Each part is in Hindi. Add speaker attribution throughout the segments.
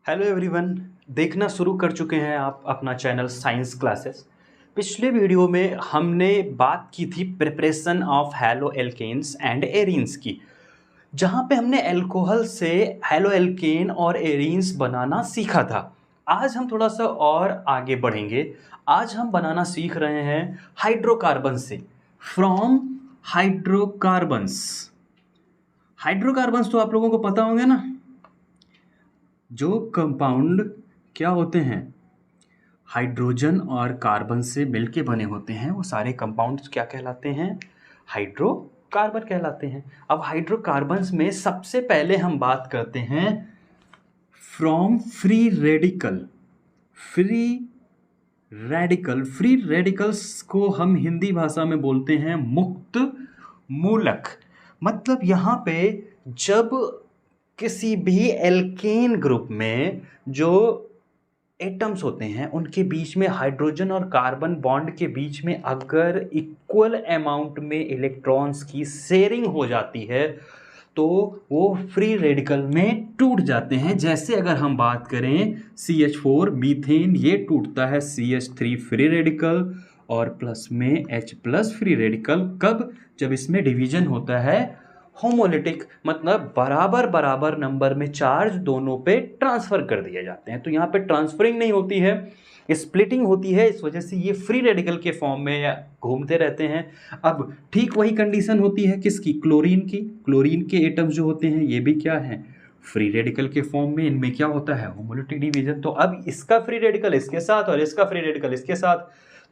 Speaker 1: Hello everyone. देखना शुरू कर चुके हैं आप अपना चैनल साइंस क्लासेस। पिछले वीडियो में हमने बात की थी preparation of haloalkanes and arenes की, जहां पे हमने अल्कोहल से हैलो एल्केन और एरीन्स बनाना सीखा था। आज हम थोड़ा सा और आगे बढ़ेंगे। आज हम बनाना सीख रहे हैं हाइड्रोकार्बन से, फ्रॉम हाइड्रोकार्बन्स। हाइड्रोकार्बन्स तो आप लोगों को पता होंगे ना, जो कंपाउंड क्या होते हैं, हाइड्रोजन और कार्बन से मिलके बने होते हैं, वो सारे कंपाउंड्स क्या कहलाते हैं? हाइड्रोकार्बन कहलाते हैं। अब हाइड्रोकार्बन्स में सबसे पहले हम बात करते हैं from free radical. Free radicals को हम हिंदी भाषा में बोलते हैं मुक्त मूलक। मतलब यहाँ पे जब किसी भी एल्केन ग्रुप में जो एटम्स होते हैं उनके बीच में हाइड्रोजन और कार्बन बॉन्ड के बीच में अगर इक्वल अमाउंट में इलेक्ट्रॉन्स की शेयरिंग हो जाती है तो वो फ्री रेडिकल में टूट जाते हैं। जैसे अगर हम बात करें CH4 मीथेन, ये टूटता है CH3 फ्री रेडिकल और प्लस में H प्लस फ्री रेडिकल। कब? जब इसमें डिवीजन होता है होमोलिटिक, मतलब बराबर बराबर नंबर में चार्ज दोनों पे ट्रांसफर कर दिए जाते हैं। तो यहाँ पे ट्रांसफरिंग नहीं होती है, स्प्लिटिंग होती है। इस वजह से ये फ्री रेडिकल के फॉर्म में घूमते रहते हैं। अब ठीक वही कंडीशन होती है किसकी? क्लोरीन की। क्लोरीन के एटम्स जो होते हैं ये भी क्या है? फ्री रेडिकल के फॉर्म में। इनमें क्या होता है? Homolytic division. तो अब इसका फ्री रेडिकल इसके साथ और इसका फ्री रेडिकल इसके साथ,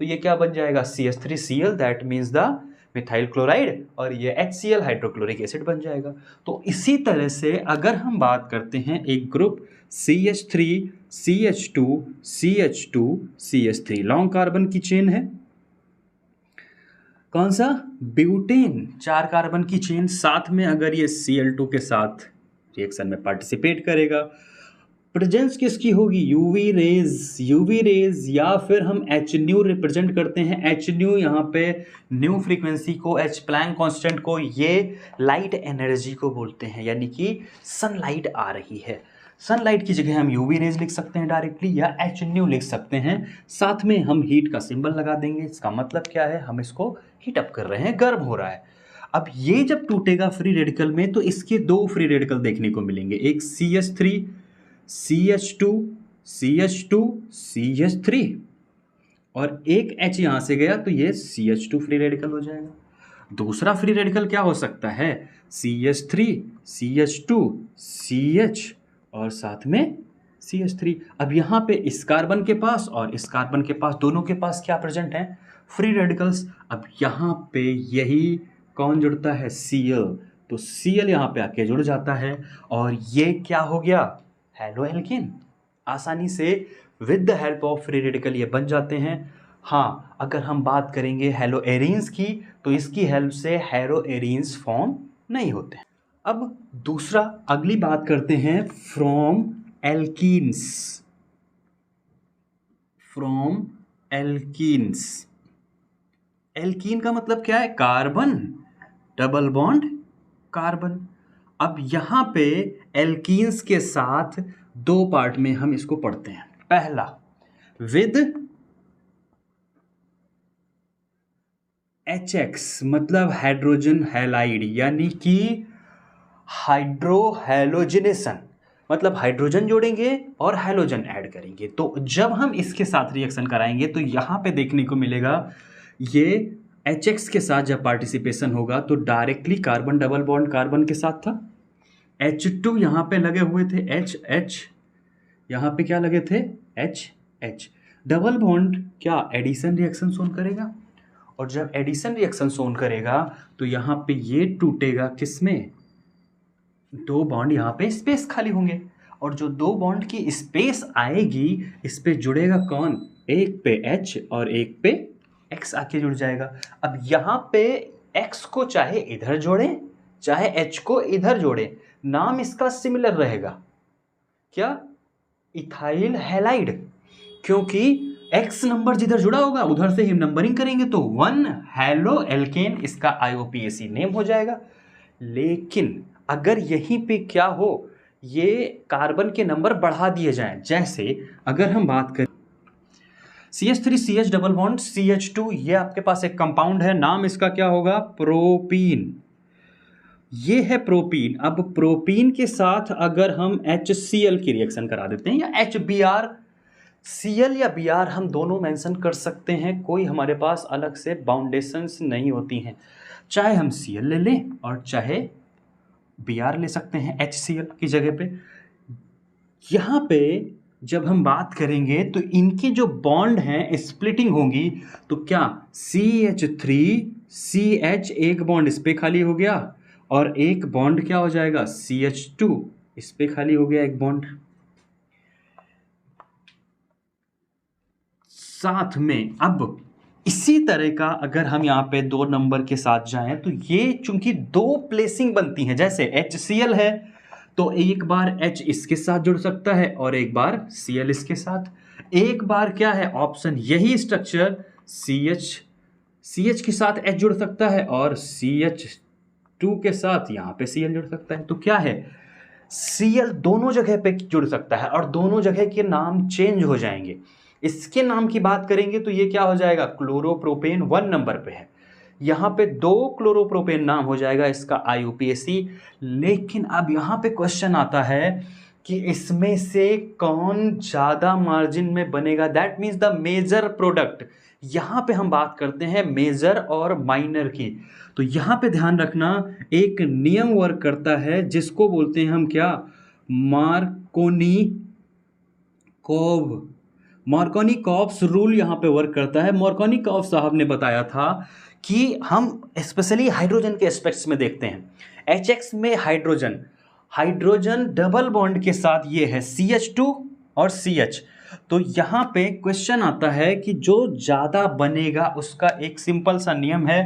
Speaker 1: तो ये क्या बन जाएगा? CH3Cl, that means the methyl chloride, और ये HCl हाइड्रोक्लोरिक एसिड बन जाएगा। तो इसी तरह से अगर हम बात करते हैं एक group CH3 CH2 CH2 CH3, long carbon की चेन है। कौन सा? ब्यूटेन, 4 कार्बन की चेन। साथ में अगर ये Cl2 के साथ रिएक्शन में पार्टिसिपेट करेगा, प्रेजेंस किसकी होगी? यूवी रेज या फिर हम एच न्यू रिप्रेजेंट करते हैं। एच न्यू यहाँ पे न्यू फ्रीक्वेंसी को, एच प्लैंक कांस्टेंट को, ये लाइट एनर्जी को बोलते हैं, यानी कि सनलाइट आ रही है। सनलाइट की जगह हम यूवी रेज लिख सकते हैं डायरेक्टली, या एच न्यू लिख सकते हैं। साथ में हम हीट का सिंबल लगा देंगे। इसका मतलब क्या है? हम इसको हीट अप कर रहे हैं, गर्म हो रहा है। अब ये जब टूटेगा फ्री रेडिकल में तो इसके 2 फ्री रेडिकल देखने को मिलेंगे, एक CH3 CH2 CH2 CH3, और एक H यहां से गया तो ये CH2 फ्री रेडिकल हो जाएगा। दूसरा फ्री रेडिकल क्या हो सकता है? CH3 CH2 CH और साथ में CH3। अब यहाँ पे इस कार्बन के पास और इस कार्बन के पास, दोनों के पास क्या प्रेजेंट है? Free radicals. अब यहाँ पे यही कौन जुड़ता है? Cl। तो Cl यहाँ पे आके जुड़ जाता है और ये क्या हो गया? Haloalkane. आसानी से with the help of free radical ये बन जाते हैं। हाँ, अगर हम बात करेंगे हैलो एरीन्स की तो इसकी हेल्प से हैलो एरीन्स फॉर्म नहीं होते हैं। अब दूसरा, अगली बात करते हैं from alkenes. From alkenes. Alkene का मतलब क्या है? Carbon, double bond carbon. अब यहाँ पे एल्कीन्स के साथ 2 पार्ट में हम इसको पढ़ते हैं। पहला, विद HX, मतलब हाइड्रोजन हैलाइड, यानी कि हाइड्रोहेलोजिनेशन, मतलब हाइड्रोजन जोड़ेंगे और हैलोजन ऐड करेंगे। तो जब हम इसके साथ रिएक्शन कराएंगे तो यहाँ पे देखने को मिलेगा, ये HX के साथ जब पार्टिसिपेशन होगा तो directly carbon double bond carbon के साथ था। H2 यहाँ पे लगे हुए थे, HH, यहाँ पे क्या लगे थे? HH। डबल बॉन्ड क्या एडिशन रिएक्शन शोन करेगा, और जब एडिशन रिएक्शन शोन करेगा तो यहाँ पे ये टूटेगा किसमें? 2 बॉन्ड यहाँ पे स्पेस खाली होंगे, और जो 2 बॉन्ड की स्पेस आएगी इस पे जुड़ेगा कौन? एक पे H और एक पे X आके जुड़ जाएगा। अब यहाँ पे X को चाहे इधर जोड़े चाहे H को इधर जोड़े, नाम इसका सिमिलर रहेगा। क्या? इथाइल हैलाइड, क्योंकि X नंबर जिधर जुड़ा होगा उधर से ही नंबरिंग करेंगे तो 1 हैलो एल्केन इसका IUPAC नेम हो जाएगा। लेकिन अगर यहीं पे क्या हो, ये कार्बन के नंबर बढ़ा दिए जाएं। जैसे अगर हम बात करें CH3 CH double bond CH2, ये आपके पास एक कंपाउंड है, नाम इसका क्या होगा, प्रोपीन। ये है प्रोपीन। अब प्रोपीन के साथ अगर हम HCl की रिएक्शन करा देते हैं या HBr, Cl या Br हम दोनों मेंशन कर सकते हैं, कोई हमारे पास अलग से बाउंडेशंस नहीं होती हैं। चाहे हम Cl ले लें और चाहे Br ले सकते हैं HCl की जगह पे। यहाँ पे जब हम बात करेंगे तो इनके जो बॉन्ड हैं स्प्लिटिंग होंगी, तो क्या CH3 CH एक बॉन्ड इस पे खाली हो गया और एक बॉन्ड क्या हो जाएगा CH2 इस पे खाली हो गया एक बॉन्ड। साथ में अब इसी तरह का अगर हम यहाँ पे 2 नंबर के साथ जाएं तो ये चूंकि 2 प्लेसिंग बनती हैं, जैसे HCl है तो एक बार H इसके साथ जुड़ सकता है और एक बार Cl इसके साथ, एक बार क्या है ऑप्शन यही स्ट्रक्चर CH के साथ H जुड़ सकता है और CH2 के साथ यहाँ पे Cl जुड़ सकता है। तो क्या है Cl दोनों जगह पे जुड़ सकता है और दोनों जगह के नाम चेंज हो जाएंगे। इसके नाम की बात करेंगे तो ये क्या हो जाएगा, क्लोरोप्रोपेन 1 नंबर पे है, यहाँ पे 2 क्लोरोप्रोपेन नाम हो जाएगा इसका IUPAC। लेकिन अब यहाँ पे क्वेश्चन आता है कि इसमें से कौन ज़्यादा मार्जिन में बनेगा, that means the major product. यहाँ पे हम बात करते हैं मेजर और माइनर की। तो यहाँ पे ध्यान रखना, एक नियम वर्क करता है जिसको बोलते हैं हम क्या, मार्कोनिकॉव्स रूल यहाँ पे वर्क करता है। मार्कोनिकॉव साहब ने बताया था कि हम स्पेशली हाइड्रोजन के एस्पेक्ट्स में देखते हैं। HX में हाइड्रोजन डबल बॉन्ड के साथ ये है CH2 और CH। तो यहाँ पे क्वेश्चन आता है कि जो ज़्यादा बनेगा उसका एक सिंपल सा नियम है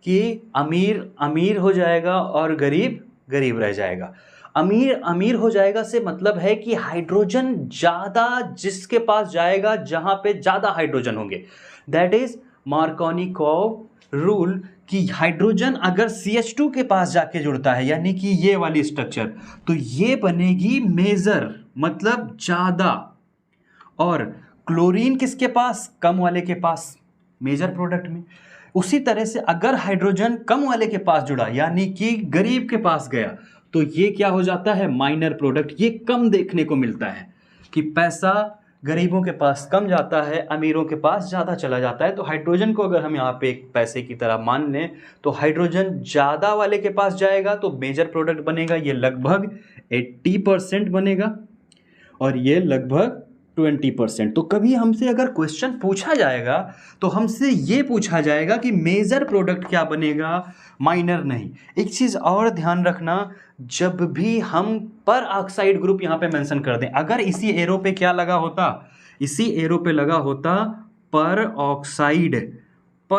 Speaker 1: कि अमीर अमीर हो जाएगा और गरीब गरीब रह जाएगा। अमीर हो जाएगा से मतलब है कि हाइड्रोजन ज़्यादा जिसके पास जाएगा जहाँ पे ज़्यादा हाइड्रोजन होंगे, दैट इज मार्कोनिकॉव रूल। कि हाइड्रोजन अगर CH2 के पास जाके जुड़ता है यानी कि ये वाली स्ट्रक्चर, तो ये बनेगी मेजर मतलब ज़्यादा, और क्लोरीन किसके पास, कम वाले के पास, मेजर प्रोडक्ट में। उसी तरह से अगर हाइड्रोजन कम वाले के पास जुड़ा यानी कि गरीब के पास गया तो ये क्या हो जाता है, माइनर प्रोडक्ट। ये कम देखने को मिलता है कि पैसा गरीबों के पास कम जाता है, अमीरों के पास ज़्यादा चला जाता है। तो हाइड्रोजन को अगर हम यहाँ पे एक पैसे की तरह मान लें तो हाइड्रोजन ज़्यादा वाले के पास जाएगा तो मेजर प्रोडक्ट बनेगा, ये लगभग 80% बनेगा और ये लगभग 20%। तो कभी हमसे अगर क्वेश्चन पूछा जाएगा तो हमसे ये पूछा जाएगा कि मेजर प्रोडक्ट क्या बनेगा, माइनर नहीं। एक चीज़ और ध्यान रखना, जब भी हम पर ऑक्साइड ग्रुप यहाँ पे मेंशन कर दें, अगर इसी एरो पे क्या लगा होता, इसी एरो पे लगा होता पर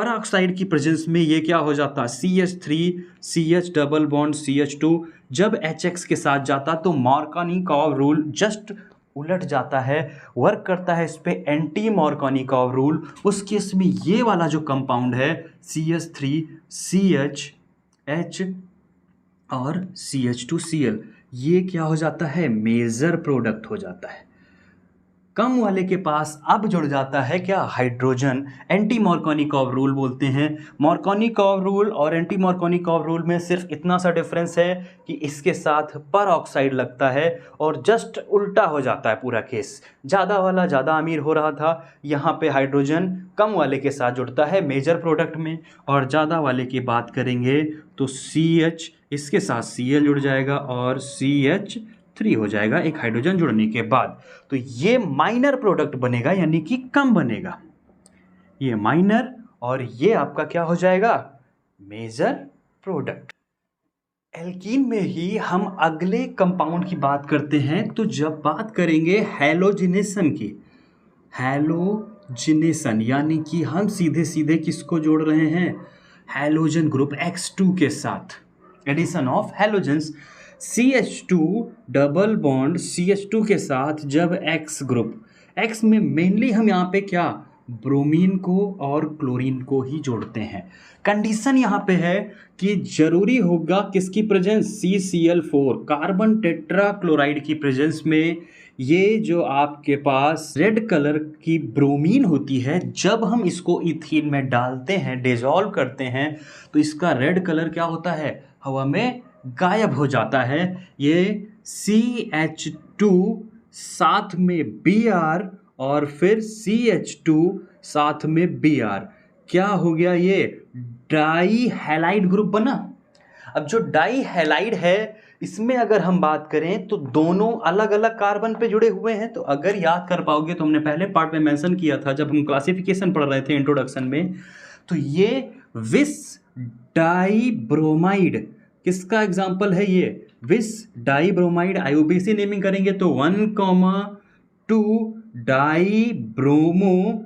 Speaker 1: ऑक्साइड की प्रेजेंस में ये क्या हो जाता, CH3 CH double bond CH2 जब HX के साथ जाता तो मार्कोनिकॉव रूल जस्ट उलट जाता है, वर्क करता है इस पे एंटी मार्कोनिकॉव रूल। उस केस में ये वाला जो कंपाउंड है CH3 CH H और CH2Cl, ये क्या हो जाता है, मेजर प्रोडक्ट हो जाता है। कम वाले के पास अब जुड़ जाता है क्या, हाइड्रोजन। एंटी मार्कोनिकॉव रूल बोलते हैं। मार्कोनिकॉव रूल और एंटी मार्कोनिकॉव रूल में सिर्फ इतना सा डिफरेंस है कि इसके साथ पर ऑक्साइड लगता है और जस्ट उल्टा हो जाता है पूरा केस। ज़्यादा वाला ज़्यादा अमीर हो रहा था, यहाँ पे हाइड्रोजन कम वाले के साथ जुड़ता है मेजर प्रोडक्ट में, और ज़्यादा वाले की बात करेंगे तो CH इसके साथ Cl जुड़ जाएगा और CH3 हो जाएगा एक हाइड्रोजन जुड़ने के बाद। तो ये माइनर प्रोडक्ट बनेगा यानी कि कम बनेगा, ये माइनर, और ये आपका क्या हो जाएगा, मेजर प्रोडक्ट। एल्कीन में ही हम अगले कंपाउंड की बात करते हैं। तो जब बात करेंगे हैलोजिनेशन की, हैलोजिनेशन यानी कि हम सीधे सीधे किसको जोड़ रहे हैं, हैलोजन ग्रुप X2 के साथ, addition of halogens. CH2 double bond CH2 के साथ जब X ग्रुप, X में मेनली हम यहाँ पे क्या ब्रोमीन को और क्लोरीन को ही जोड़ते हैं। कंडीशन यहाँ पे है कि जरूरी होगा किसकी प्रेजेंस, CCl4 कार्बन टेट्राक्लोराइड की प्रेजेंस में। ये जो आपके पास रेड कलर की ब्रोमीन होती है, जब हम इसको इथीन में डालते हैं, डिजॉल्व करते हैं, तो इसका रेड कलर क्या होता है, हवा में गायब हो जाता है। ये CH2 साथ में Br और फिर CH2 साथ में Br, क्या हो गया, ये डाई हैलाइड ग्रुप बना। अब जो डाई हैलाइड है, इसमें अगर हम बात करें तो दोनों अलग अलग कार्बन पे जुड़े हुए हैं। तो अगर याद कर पाओगे तो हमने पहले पार्ट में मेंशन किया था जब हम क्लासिफिकेशन पढ़ रहे थे इंट्रोडक्शन में, तो ये विस डाई ब्रोमाइड किसका एग्जाम्पल है, ये विस डाई ब्रोमाइड। IUPAC नेमिंग करेंगे तो 1,2 डाई ब्रोमो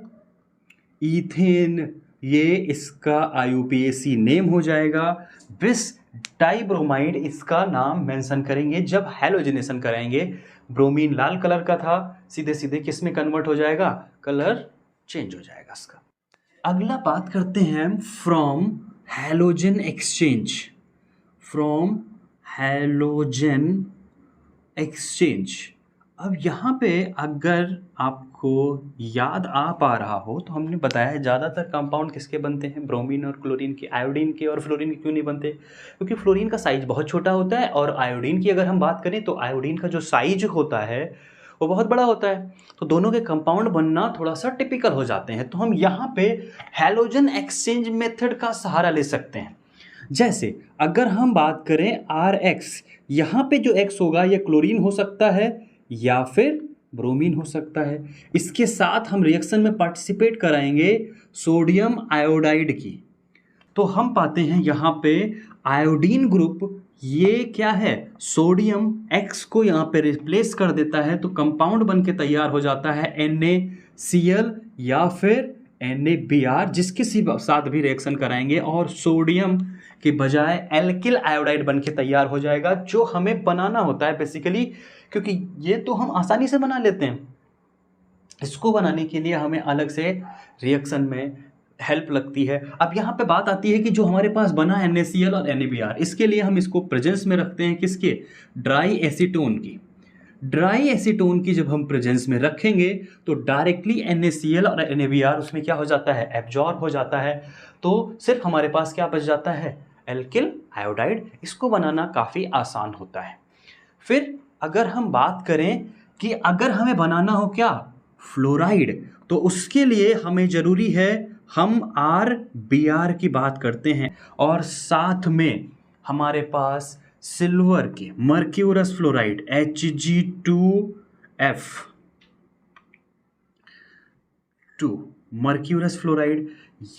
Speaker 1: इथेन, ये इसका IUPAC नेम हो जाएगा। विस डाइब्रोमाइड इसका नाम मेंशन करेंगे जब हैलोजिनेशन कराएंगे। ब्रोमीन लाल कलर का था, सीधे सीधे किस में कन्वर्ट हो जाएगा, कलर चेंज हो जाएगा इसका। अगला बात करते हैं from halogen exchange, from halogen exchange. अब यहाँ पे अगर आपको याद आ पा रहा हो तो हमने बताया है ज़्यादातर कंपाउंड किसके बनते हैं, ब्रोमीन और क्लोरीन के। आयोडीन के और फ्लोरीन के क्यों नहीं बनते, क्योंकि फ्लोरीन का साइज बहुत छोटा होता है, और आयोडीन की अगर हम बात करें तो आयोडीन का जो साइज होता है वो बहुत बड़ा होता है। तो दोनों के कंपाउंड बनना थोड़ा सा टिपिकल हो जाते हैं। तो हम यहाँ पे हैलोजन एक्सचेंज मेथड का सहारा ले सकते हैं। जैसे अगर हम बात करें RX, यहाँ पे जो X होगा ये क्लोरीन हो सकता है या फिर ब्रोमीन हो सकता है। इसके साथ हम रिएक्शन में पार्टिसिपेट कराएंगे सोडियम आयोडाइड की, तो हम पाते हैं यहाँ पे आयोडीन ग्रुप, ये क्या है, सोडियम X को यहाँ पे रिप्लेस कर देता है, तो कंपाउंड बन के तैयार हो जाता है NaCl या फिर NaBr, जिसके साथ भी रिएक्शन कराएंगे और सोडियम के बजाय एल्किल आयोडाइड बन के तैयार हो जाएगा, जो हमें बनाना होता है बेसिकली, क्योंकि ये तो हम आसानी से बना लेते हैं। इसको बनाने के लिए हमें अलग से रिएक्शन में हेल्प लगती है। अब यहाँ पे बात आती है कि जो हमारे पास बना है NaCl और NaBr, इसके लिए हम इसको प्रेजेंस में रखते हैं किसके, ड्राई एसीटोन की। ड्राई एसीटोन की जब हम प्रेजेंस में रखेंगे तो डायरेक्टली NaCl और NaBr उसमें क्या हो जाता है, एब्जॉर्ब हो जाता है। तो सिर्फ हमारे पास क्या बच जाता है, एल्किल आयोडाइड। इसको बनाना काफ़ी आसान होता है। फिर अगर हम बात करें कि अगर हमें बनाना हो क्या, फ्लोराइड, तो उसके लिए हमें ज़रूरी है हम RBr की बात करते हैं, और साथ में हमारे पास सिल्वर के mercurous fluoride Hg2F2 mercurous fluoride,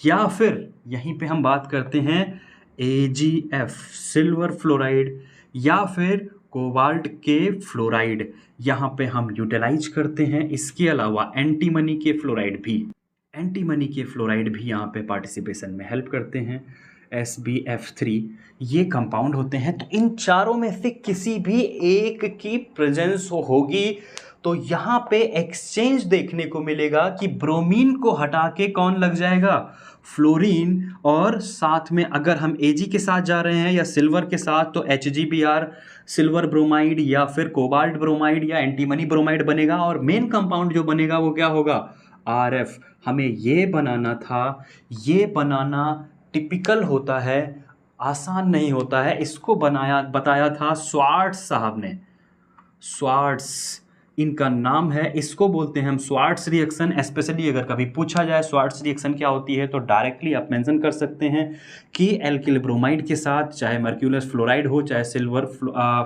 Speaker 1: या फिर यहीं पे हम बात करते हैं AgF सिल्वर फ्लोराइड, या फिर कोबाल्ट के फ्लोराइड, यहाँ पे हम यूटिलाइज करते हैं। इसके अलावा एंटीमनी के फ्लोराइड भी यहाँ पे पार्टिसिपेशन में हेल्प करते हैं, SbF3, ये कंपाउंड होते हैं। तो इन चारों में से किसी भी एक की प्रेजेंस होगी तो यहाँ पे एक्सचेंज देखने को मिलेगा कि ब्रोमीन को हटा के कौन लग जाएगा, फ्लोरीन, और साथ में अगर हम Ag के साथ जा रहे हैं या सिल्वर के साथ तो HgBr सिल्वर ब्रोमाइड या फिर कोबाल्ट ब्रोमाइड या एंटीमनी ब्रोमाइड बनेगा, और मेन कंपाउंड जो बनेगा वो क्या होगा, RF। हमें ये बनाना था, ये बनाना टिपिकल होता है, आसान नहीं होता है। इसको बताया था स्वार्ट्स साहब ने, स्वार्ट्स इनका नाम है, इसको बोलते हैं हम स्वार्ट्स रिएक्शन। स्पेशली अगर कभी पूछा जाए स्वार्ट्स रिएक्शन क्या होती है तो डायरेक्टली आप मेंशन कर सकते हैं कि एल्किल ब्रोमाइड के साथ, चाहे मर्क्यूरस फ्लोराइड हो, चाहे सिल्वर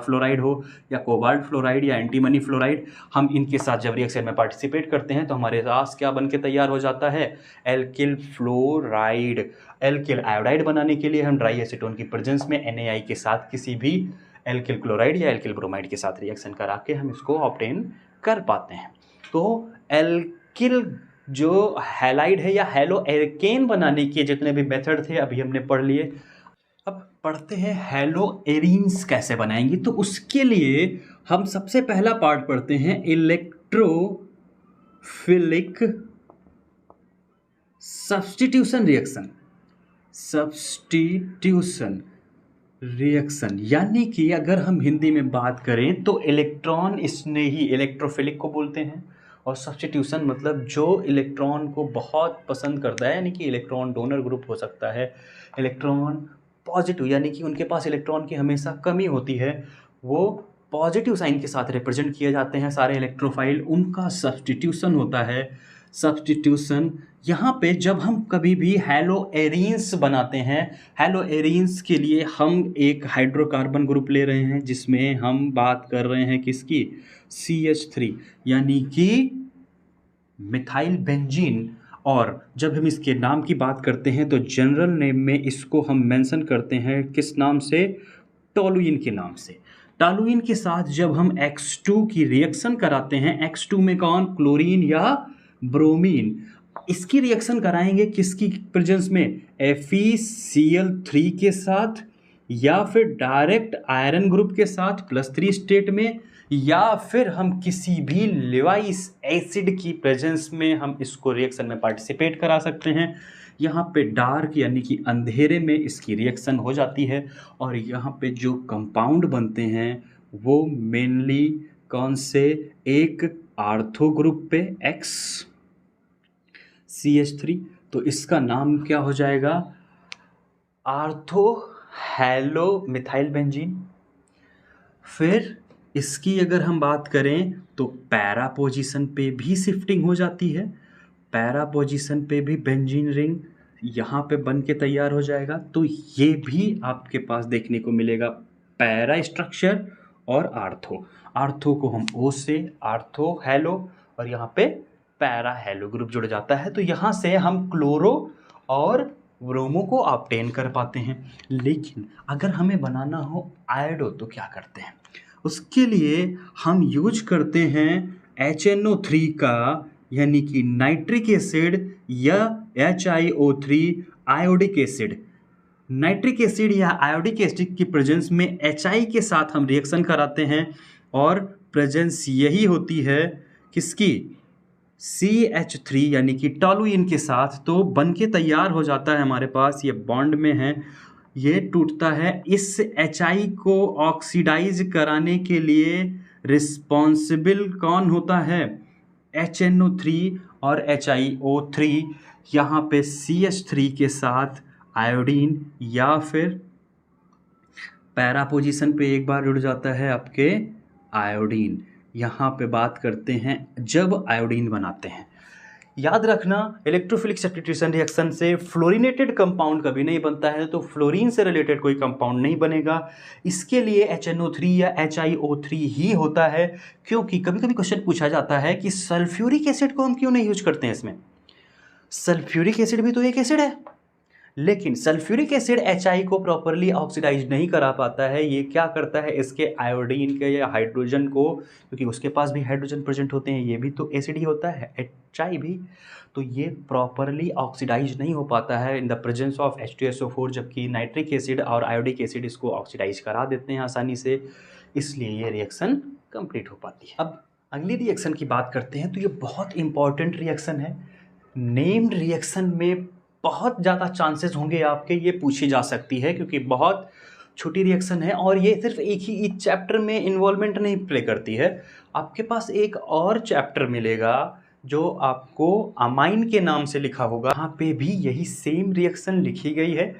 Speaker 1: फ्लोराइड हो, या कोबाल्ट फ्लोराइड या एंटीमनी फ्लोराइड, हम इनके साथ जब रिएक्शन में पार्टिसिपेट करते हैं तो हमारे पास क्या बन के तैयार हो जाता है, एल्किल फ्लोराइड। एल्किल आयोडाइड बनाने के लिए हम ड्राई एसीटोन की प्रेजेंस में NaI के साथ किसी भी एल्किल क्लोराइड या एल्किल ब्रोमाइड के साथ रिएक्शन करा के हम इसको ऑब्टेन कर पाते हैं। तो एल्किल जो हैलाइड है या हैलो एल्केन बनाने के जितने भी मेथड थे अभी हमने पढ़ लिए। अब पढ़ते हैं हैलो एरीन्स कैसे बनाएंगे। तो उसके लिए हम सबसे पहला पार्ट पढ़ते हैं electrophilic substitution reaction, substitution reaction यानी कि अगर हम हिंदी में बात करें तो इलेक्ट्रॉन स्नेही इलेक्ट्रोफिलिक को बोलते हैं, और सब्स्टिट्यूशन मतलब जो इलेक्ट्रॉन को बहुत पसंद करता है, यानी कि इलेक्ट्रॉन डोनर ग्रुप हो सकता है, इलेक्ट्रॉन पॉजिटिव यानी कि उनके पास इलेक्ट्रॉन की हमेशा कमी होती है, वो पॉजिटिव साइन के साथ रिप्रेजेंट किए जाते हैं सारे इलेक्ट्रोफाइल, उनका सब्स्टिट्यूशन होता है। सब्स्टिट्यूशन यहाँ पे जब हम कभी भी हैलो एरीन्स बनाते हैं, हैलो एरीन्स के लिए हम एक हाइड्रोकार्बन ग्रुप ले रहे हैं जिसमें हम बात कर रहे हैं किसकी, CH3 यानी कि मिथाइल बेंजीन। और जब हम इसके नाम की बात करते हैं तो जनरल नेम में इसको हम मेंशन करते हैं किस नाम से, टोलुइन के नाम से। टोलुइन के साथ जब हम X2 की रिएक्शन कराते हैं, X2 में कौन, क्लोरीन या ब्रोमीन, इसकी रिएक्शन कराएंगे किसकी प्रेजेंस में, FeCl3 के साथ, या फिर डायरेक्ट आयरन ग्रुप के साथ +3 स्टेट में, या फिर हम किसी भी लेवाइस एसिड की प्रेजेंस में हम इसको रिएक्शन में पार्टिसिपेट करा सकते हैं। यहाँ पे डार्क यानी कि अंधेरे में इसकी रिएक्शन हो जाती है, और यहाँ पे जो कंपाउंड बनते हैं वो मेनली कौन से, एक आर्थो ग्रुप पे X CH3, तो इसका नाम क्या हो जाएगा, आर्थो हैलो मिथाइल बेंजीन। फिर इसकी अगर हम बात करें तो पैरा पोजीशन पे भी शिफ्टिंग हो जाती है, पैरा पोजीशन पे भी बेंजीन रिंग यहाँ पे बन के तैयार हो जाएगा। तो ये भी आपके पास देखने को मिलेगा पैरा स्ट्रक्चर और आर्थो। आर्थो को हम O से आर्थो हैलो, और यहाँ पे पैरा हैलो ग्रुप जुड़ जाता है, तो यहाँ से हम क्लोरो और ब्रोमो को ऑब्टेन कर पाते हैं। लेकिन अगर हमें बनाना हो आयोडो तो क्या करते हैं, उसके लिए हम यूज करते हैं HNO3 का, यानी कि नाइट्रिक एसिड या HiO3 iodic acid. Nitric acid या आयोडिक एसिड की प्रेजेंस में Hi के साथ हम रिएक्शन कराते हैं, और प्रेजेंस यही होती है किसकी, CH3 यानी कि टोलुइन के साथ, तो बन के तैयार हो जाता है हमारे पास, ये बॉन्ड में है, ये टूटता है। इस Hi को ऑक्सीडाइज कराने के लिए रिस्पॉन्सिबल कौन होता है, HNO3 और HiO3, यहाँ पे CH3 के साथ आयोडीन, या फिर पैरा पोजीशन पे एक बार जुड़ जाता है आपके आयोडीन। यहाँ पे बात करते हैं जब आयोडीन बनाते हैं, याद रखना इलेक्ट्रोफिलिक सब्स्टिट्यूशन रिएक्शन से फ्लोरिनेटेड कंपाउंड कभी नहीं बनता है, तो फ्लोरीन से रिलेटेड कोई कंपाउंड नहीं बनेगा। इसके लिए HNO3 या HiO3 ही होता है, क्योंकि कभी कभी क्वेश्चन पूछा जाता है कि सल्फ्यूरिक एसिड को हम क्यों नहीं यूज करते हैं इसमें। सल्फ्यूरिक एसिड भी तो एक एसिड है, लेकिन सल्फ्यूरिक एसिड Hi को प्रॉपरली ऑक्सीडाइज नहीं करा पाता है। ये क्या करता है, इसके आयोडीन के या हाइड्रोजन को, क्योंकि उसके पास भी हाइड्रोजन प्रेजेंट होते हैं, ये भी तो एसिड ही होता है Hi भी, तो ये प्रॉपरली ऑक्सीडाइज नहीं हो पाता है in the presence of H2SO4, जबकि नाइट्रिक एसिड और आयोडिक एसिड इसको ऑक्सीडाइज करा देते हैं आसानी से, इसलिए ये रिएक्शन कंप्लीट हो पाती है। अब अगली रिएक्शन की बात करते हैं, तो ये बहुत इंपॉर्टेंट रिएक्शन है। नेम्ड रिएक्शन में बहुत ज़्यादा चांसेस होंगे आपके ये पूछी जा सकती है, क्योंकि बहुत छोटी रिएक्शन है और ये सिर्फ एक ही चैप्टर में इन्वॉल्वमेंट नहीं प्ले करती है। आपके पास एक और चैप्टर मिलेगा जो आपको अमाइन के नाम से लिखा होगा, यहाँ पे भी यही सेम रिएक्शन लिखी गई है।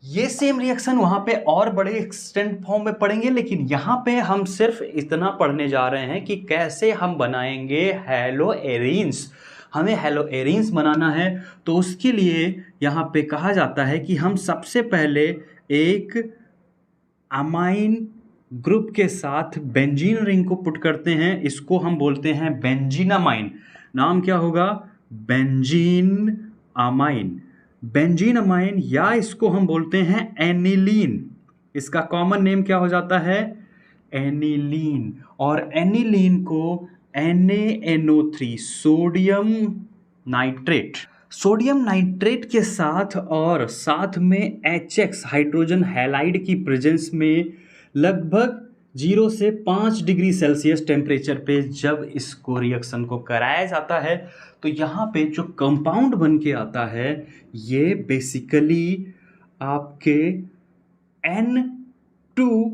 Speaker 1: ये सेम रिएक्शन वहाँ पे और बड़े एक्सटेंट फॉर्म में पढ़ेंगे, लेकिन यहाँ पे हम सिर्फ इतना पढ़ने जा रहे हैं कि कैसे हम बनाएंगे हैलो एरीन्स। हमें हैलो एरीन्स बनाना है, तो उसके लिए यहाँ पे कहा जाता है कि हम सबसे पहले एक अमाइन ग्रुप के साथ बेंजीन रिंग को पुट करते हैं, इसको हम बोलते हैं बेंजीनामाइन। नाम क्या होगा, बेंजीन अमाइन, बेंजीन अमाइन, या इसको हम बोलते हैं एनिलीन। इसका कॉमन नेम क्या हो जाता है, एनिलीन। और एनिलीन को NaNO3 sodium nitrate, sodium nitrate के साथ और साथ में HX हाइड्रोजन हैलाइड की प्रेजेंस में लगभग 0 से 5 डिग्री सेल्सियस टेम्परेचर पे जब इसको रिएक्शन को कराया जाता है तो यहाँ पे जो कंपाउंड बन के आता है ये बेसिकली आपके N2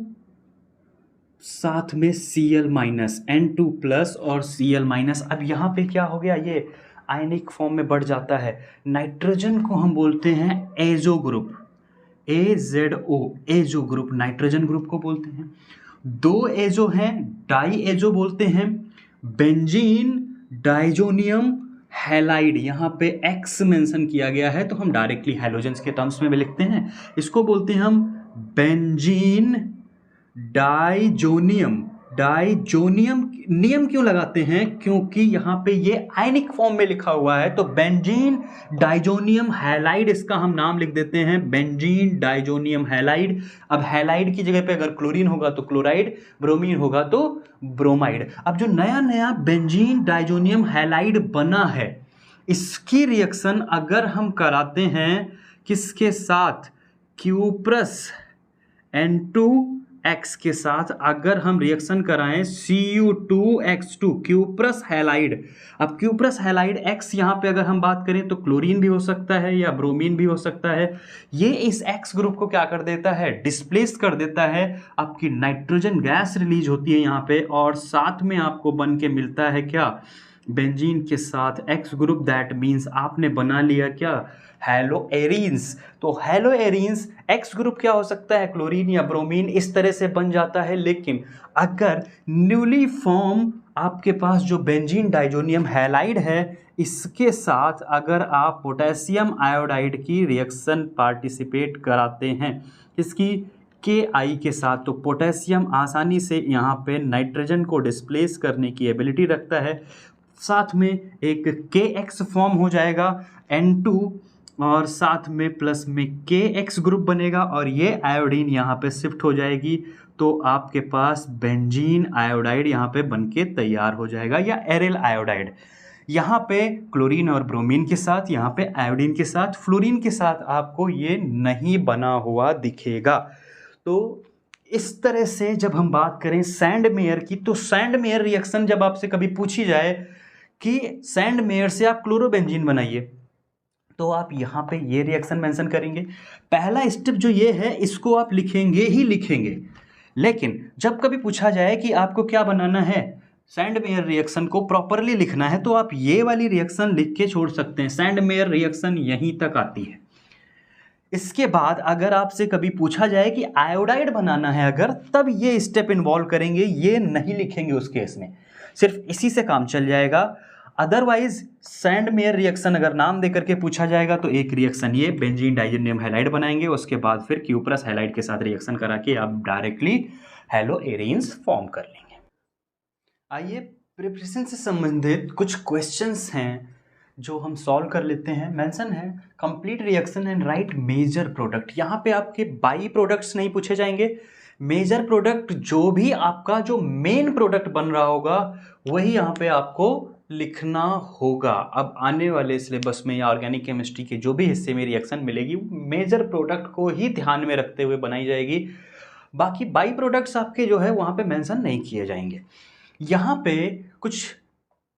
Speaker 1: साथ में Cl माइनस, N2 प्लस और Cl माइनस। अब यहाँ पे क्या हो गया, ये आयनिक फॉर्म में बढ़ जाता है। नाइट्रोजन को हम बोलते हैं azo group, AZO, azo group nitrogen group को बोलते हैं। दो एजो हैं, डाई एजो बोलते हैं। बेंजीन डाइजोनियम हैलाइड, यहाँ पे X मेंशन किया गया है तो हम डायरेक्टली हैलोजेंस के टर्म्स में भी लिखते हैं। इसको बोलते हैं हम बेंजीन डाइजोनियम। डाइजोनियम नियम क्यों लगाते हैं, क्योंकि यहाँ पे ये आयनिक फॉर्म में लिखा हुआ है तो बेंजीन डाइजोनियम हैलाइड, इसका हम नाम लिख देते हैं बेंजीन डाइजोनियम हैलाइड। अब हैलाइड की जगह पे अगर क्लोरीन होगा तो क्लोराइड, ब्रोमीन होगा तो ब्रोमाइड। अब जो नया नया बेंजीन डाइजोनियम हैलाइड बना है इसकी रिएक्शन अगर हम कराते हैं किसके साथ, क्यूप्रस N2X के साथ अगर हम रिएक्शन कराएं Cu2X2 क्यूप्रस हैलाइड। अब क्यूप्रस हैलाइड X यहाँ पे अगर हम बात करें तो क्लोरीन भी हो सकता है या ब्रोमीन भी हो सकता है। ये इस X ग्रुप को क्या कर देता है, डिस्प्लेस कर देता है। आपकी नाइट्रोजन गैस रिलीज होती है यहाँ पे और साथ में आपको बन के मिलता है क्या, बेंजीन के साथ X ग्रुप। दैट मीन्स आपने बना लिया क्या, हेलो एरीन्स। तो हेलो एरीन्स X ग्रुप क्या हो सकता है, क्लोरीन या ब्रोमीन, इस तरह से बन जाता है। लेकिन अगर न्यूली फॉर्म आपके पास जो बेंजीन डाइजोनियम हैलाइड है इसके साथ अगर आप पोटेशियम आयोडाइड की रिएक्शन पार्टिसिपेट कराते हैं, इसकी Ki के साथ, तो पोटेशियम आसानी से यहाँ पे नाइट्रोजन को डिस्प्लेस करने की एबिलिटी रखता है। साथ में एक KX फॉर्म हो जाएगा N2 और साथ में प्लस में KX ग्रुप बनेगा और ये आयोडीन यहाँ पे शिफ्ट हो जाएगी तो आपके पास बेंजीन आयोडाइड यहाँ पे बन के तैयार हो जाएगा या एरिल आयोडाइड। यहाँ पे क्लोरीन और ब्रोमीन के साथ, यहाँ पे आयोडीन के साथ, फ्लोरीन के साथ आपको ये नहीं बना हुआ दिखेगा। तो इस तरह से जब हम बात करें सैंडमेयर की, तो सैंडमेयर रिएक्शन जब आपसे कभी पूछी जाए कि सैंडमेयर से आप क्लोरोबेंजीन बनाइए तो आप यहाँ पे ये रिएक्शन मेंशन करेंगे। पहला स्टेप जो ये है इसको आप लिखेंगे ही लिखेंगे, लेकिन जब कभी पूछा जाए कि आपको क्या बनाना है, सैंडमेयर रिएक्शन को प्रॉपरली लिखना है, तो आप ये वाली रिएक्शन लिख के छोड़ सकते हैं। सैंडमेयर रिएक्शन यहीं तक आती है। इसके बाद अगर आपसे कभी पूछा जाए कि आयोडाइड बनाना है अगर, तब ये स्टेप इन्वॉल्व करेंगे, ये नहीं लिखेंगे उस केस में, सिर्फ इसी से काम चल जाएगा। अदरवाइज सैंडमेयर रिएक्शन अगर नाम देकर के पूछा जाएगा तो एक रिएक्शन ये बेंजीन डाइजोनियम हैलाइड बनाएंगे, उसके बाद फिर क्यूप्रस हैलाइड के साथ रिएक्शन करा के आप डायरेक्टली हेलो एरीन्स फॉर्म कर लेंगे। आइए प्रिपरेशन से संबंधित कुछ क्वेश्चंस हैं जो हम सॉल्व कर लेते हैं। मेंशन है complete reaction and write major product. यहाँ पे आपके बाई प्रोडक्ट्स नहीं पूछे जाएंगे, मेजर प्रोडक्ट जो भी आपका जो मेन प्रोडक्ट बन रहा होगा वही यहाँ पे आपको लिखना होगा। अब आने वाले सिलेबस में या ऑर्गेनिक केमिस्ट्री के जो भी हिस्से में रिएक्शन मिलेगी मेजर प्रोडक्ट को ही ध्यान में रखते हुए बनाई जाएगी। बाकी बाई प्रोडक्ट्स आपके जो है वहाँ पे मेंशन नहीं किए जाएंगे। यहाँ पे कुछ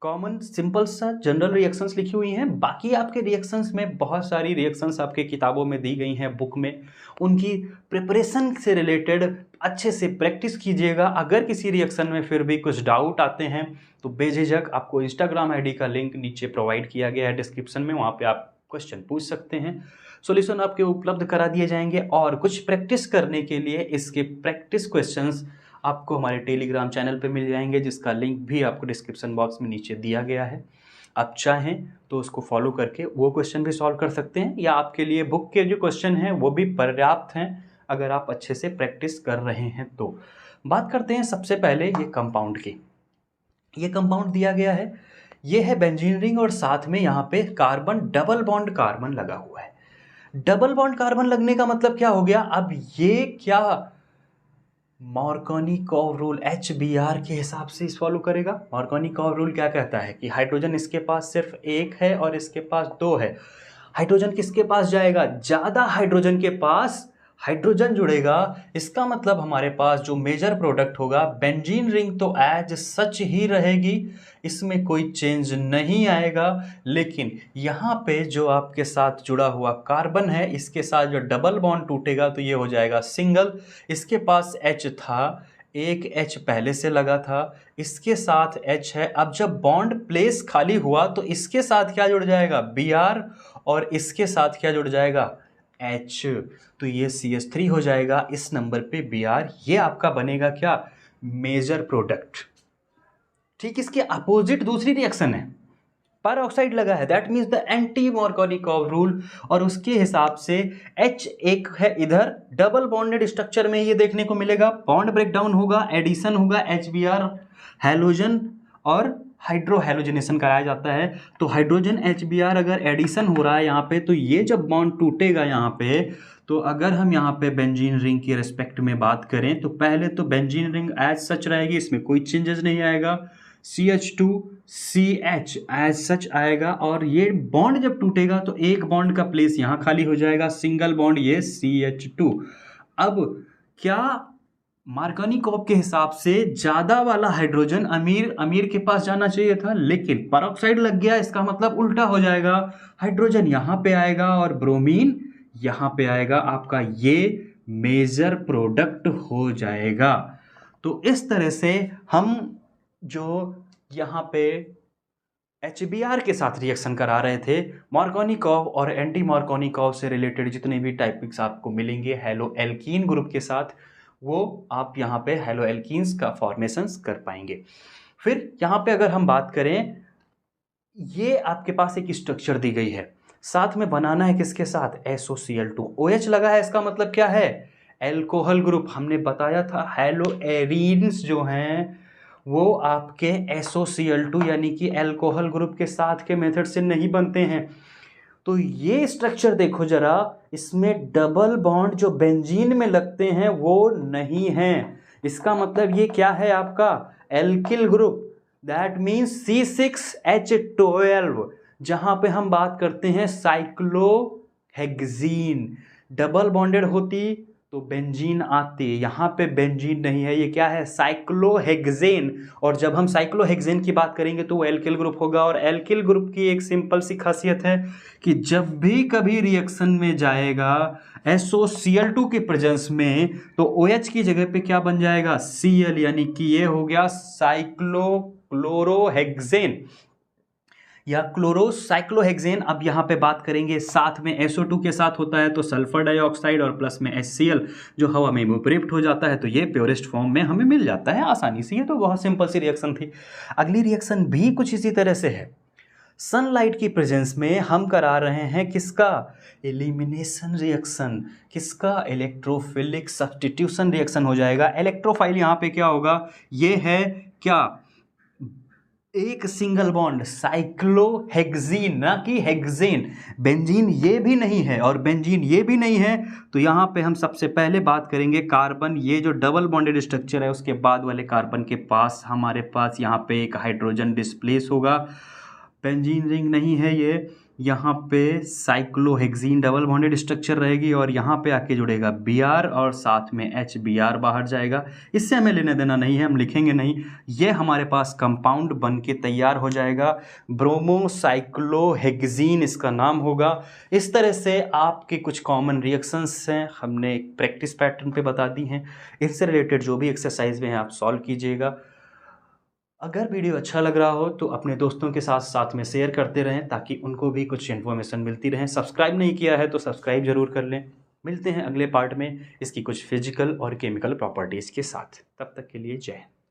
Speaker 1: कॉमन सिंपल सा जनरल रिएक्शंस लिखी हुई हैं। बाकी आपके रिएक्शंस में बहुत सारी रिएक्शंस आपके किताबों में दी गई हैं, बुक में, उनकी प्रिपरेशन से रिलेटेड अच्छे से प्रैक्टिस कीजिएगा। अगर किसी रिएक्शन में फिर भी कुछ डाउट आते हैं तो बेझिझक आपको इंस्टाग्राम आईडी का लिंक नीचे प्रोवाइड किया गया है डिस्क्रिप्शन में, वहाँ पे आप क्वेश्चन पूछ सकते हैं, सॉल्यूशन आपके उपलब्ध करा दिए जाएंगे। और कुछ प्रैक्टिस करने के लिए इसके प्रैक्टिस क्वेश्चंस आपको हमारे टेलीग्राम चैनल पे मिल जाएंगे, जिसका लिंक भी आपको डिस्क्रिप्शन बॉक्स में नीचे दिया गया है। आप चाहें तो उसको फॉलो करके वो क्वेश्चन भी सॉल्व कर सकते हैं, या आपके लिए बुक के जो क्वेश्चन हैं वो भी पर्याप्त हैं अगर आप अच्छे से प्रैक्टिस कर रहे हैं तो। बात करते हैं सबसे पहले ये कंपाउंड की। ये कंपाउंड दिया गया है, ये है बेंजीन रिंग और साथ में यहाँ पे कार्बन, डबल बॉन्ड कार्बन लगा हुआ है। डबल बॉन्ड कार्बन लगने का मतलब क्या हो गया, अब ये क्या मार्कोनी-कॉव रूल HBr के हिसाब से इस फॉलो करेगा। मार्कोनी-कॉव रूल क्या कहता है कि हाइड्रोजन इसके पास सिर्फ एक है और इसके पास दो है। हाइड्रोजन किसके पास जाएगा, ज़्यादा हाइड्रोजन के पास हाइड्रोजन जुड़ेगा, इसका मतलब हमारे पास जो मेजर प्रोडक्ट होगा बेंजीन रिंग तो एज सच ही रहेगी, इसमें कोई चेंज नहीं आएगा। लेकिन यहाँ पे जो आपके साथ जुड़ा हुआ कार्बन है, इसके साथ जो डबल बॉन्ड टूटेगा तो ये हो जाएगा सिंगल। इसके पास H था, एक H पहले से लगा था, इसके साथ H है। अब जब बॉन्ड प्लेस खाली हुआ तो इसके साथ क्या जुड़ जाएगा, Br, और इसके साथ क्या जुड़ जाएगा, H। तो ये CH3 हो जाएगा इस नंबर पे Br। ये आपका बनेगा क्या, मेजर प्रोडक्ट। ठीक, इसके अपोजिट दूसरी रिएक्शन है, पर ऑक्साइड लगा है, that means the anti Markovnikov rule, और उसके हिसाब से H एक है इधर, डबल बॉन्डेड स्ट्रक्चर में ये देखने को मिलेगा, बॉन्ड ब्रेकडाउन होगा, एडिशन होगा, HBr हैलोजन और हाइड्रो हैलोजनेशन कराया जाता है। तो हाइड्रोजन HBr अगर एडिशन हो रहा है यहाँ पे, तो ये जब बॉन्ड टूटेगा यहाँ पे, तो अगर हम यहाँ पे बेंजीन रिंग के रिस्पेक्ट में बात करें तो पहले तो बेंजीन रिंग एज सच रहेगी, इसमें कोई चेंजेस नहीं आएगा, CH2CH एज सच आएगा, और ये बॉन्ड जब टूटेगा तो एक बॉन्ड का प्लेस यहाँ खाली हो जाएगा, सिंगल बॉन्ड ये CH2। अब क्या मार्कोनिकॉव के हिसाब से ज़्यादा वाला हाइड्रोजन अमीर के पास जाना चाहिए था, लेकिन परऑक्साइड लग गया, इसका मतलब उल्टा हो जाएगा, हाइड्रोजन यहाँ पे आएगा और ब्रोमीन यहाँ पे आएगा, आपका ये मेजर प्रोडक्ट हो जाएगा। तो इस तरह से हम जो यहाँ पे HBr के साथ रिएक्शन करा रहे थे, मार्कोनिकॉव और एंटी मार्कोनिकॉव से रिलेटेड जितने भी टाइपिक्स आपको मिलेंगे हेलो एल्कीन ग्रुप के साथ, वो आप यहाँ पे हेलो एल्कीन्स का फॉर्मेशंस कर पाएंगे। फिर यहाँ पे अगर हम बात करें, ये आपके पास एक स्ट्रक्चर दी गई है, साथ में बनाना है किसके साथ, SOCl2, OH लगा है, इसका मतलब क्या है, एल्कोहल ग्रुप। हमने बताया था हेलो एरीन्स जो हैं वो आपके SOCl2 यानी कि एल्कोहल ग्रुप के साथ के मेथड से नहीं बनते हैं। तो ये स्ट्रक्चर देखो जरा, इसमें डबल बॉन्ड जो बेंजीन में लगते हैं वो नहीं हैं, इसका मतलब ये क्या है आपका alkyl group, that means C6H12। जहां पे हम बात करते हैं साइक्लोहेक्सीन, डबल बॉन्डेड होती तो बेंजीन आती, यहाँ पे बेंजीन नहीं है, ये क्या है, साइक्लोहेक्सेन। और जब हम साइक्लोहेक्सेन की बात करेंगे तो वो एल्किल ग्रुप होगा, और एल्किल ग्रुप की एक सिंपल सी खासियत है कि जब भी कभी रिएक्शन में जाएगा SOCl2 के प्रेजेंस में, तो OH की जगह पे क्या बन जाएगा, Cl, यानी कि ये हो गया साइक्लोक्लोरोहेक्सेन या क्लोरोसाइक्लोहेक्सेन। अब यहाँ पे बात करेंगे, साथ में SO2 के साथ होता है तो सल्फर डाइऑक्साइड और प्लस में HCl जो हवा में इवेपोरेट हो जाता है, तो ये प्योरेस्ट फॉर्म में हमें मिल जाता है आसानी से। ये तो बहुत सिंपल सी रिएक्शन थी। अगली रिएक्शन भी कुछ इसी तरह से है, सनलाइट की प्रेजेंस में हम करा रहे हैं किसका, एलिमिनेशन रिएक्शन, किसका, इलेक्ट्रोफिलिक सब्स्टिट्यूशन रिएक्शन हो जाएगा। इलेक्ट्रोफाइल यहाँ पे क्या होगा, ये है क्या, एक सिंगल बॉन्ड साइक्लोहेक्सीन, ना कि हेक्सेन। बेंजीन ये भी नहीं है और बेंजीन ये भी नहीं है, तो यहाँ पे हम सबसे पहले बात करेंगे कार्बन, ये जो डबल बॉन्डेड स्ट्रक्चर है उसके बाद वाले कार्बन के पास हमारे पास यहाँ पे एक हाइड्रोजन डिस्प्लेस होगा, बेंजीन रिंग नहीं है ये, यहाँ पे साइक्लोहेक्सीन डबल बॉन्डेड स्ट्रक्चर रहेगी, और यहाँ पे आके जुड़ेगा Br और साथ में HBr बाहर जाएगा। इससे हमें लेने देना नहीं है, हम लिखेंगे नहीं, ये हमारे पास कंपाउंड बन के तैयार हो जाएगा, ब्रोमोसाइक्लोहेक्सीन इसका नाम होगा। इस तरह से आपके कुछ कॉमन रिएक्शंस हैं, हमने एक प्रैक्टिस पैटर्न पे बता दी हैं, इससे रिलेटेड जो भी एक्सरसाइज में हैं आप सॉल्व कीजिएगा। अगर वीडियो अच्छा लग रहा हो तो अपने दोस्तों के साथ साथ में शेयर करते रहें ताकि उनको भी कुछ इन्फॉर्मेशन मिलती रहे। सब्सक्राइब नहीं किया है तो सब्सक्राइब जरूर कर लें। मिलते हैं अगले पार्ट में इसकी कुछ फिजिकल और केमिकल प्रॉपर्टीज़ के साथ, तब तक के लिए जय हिंद।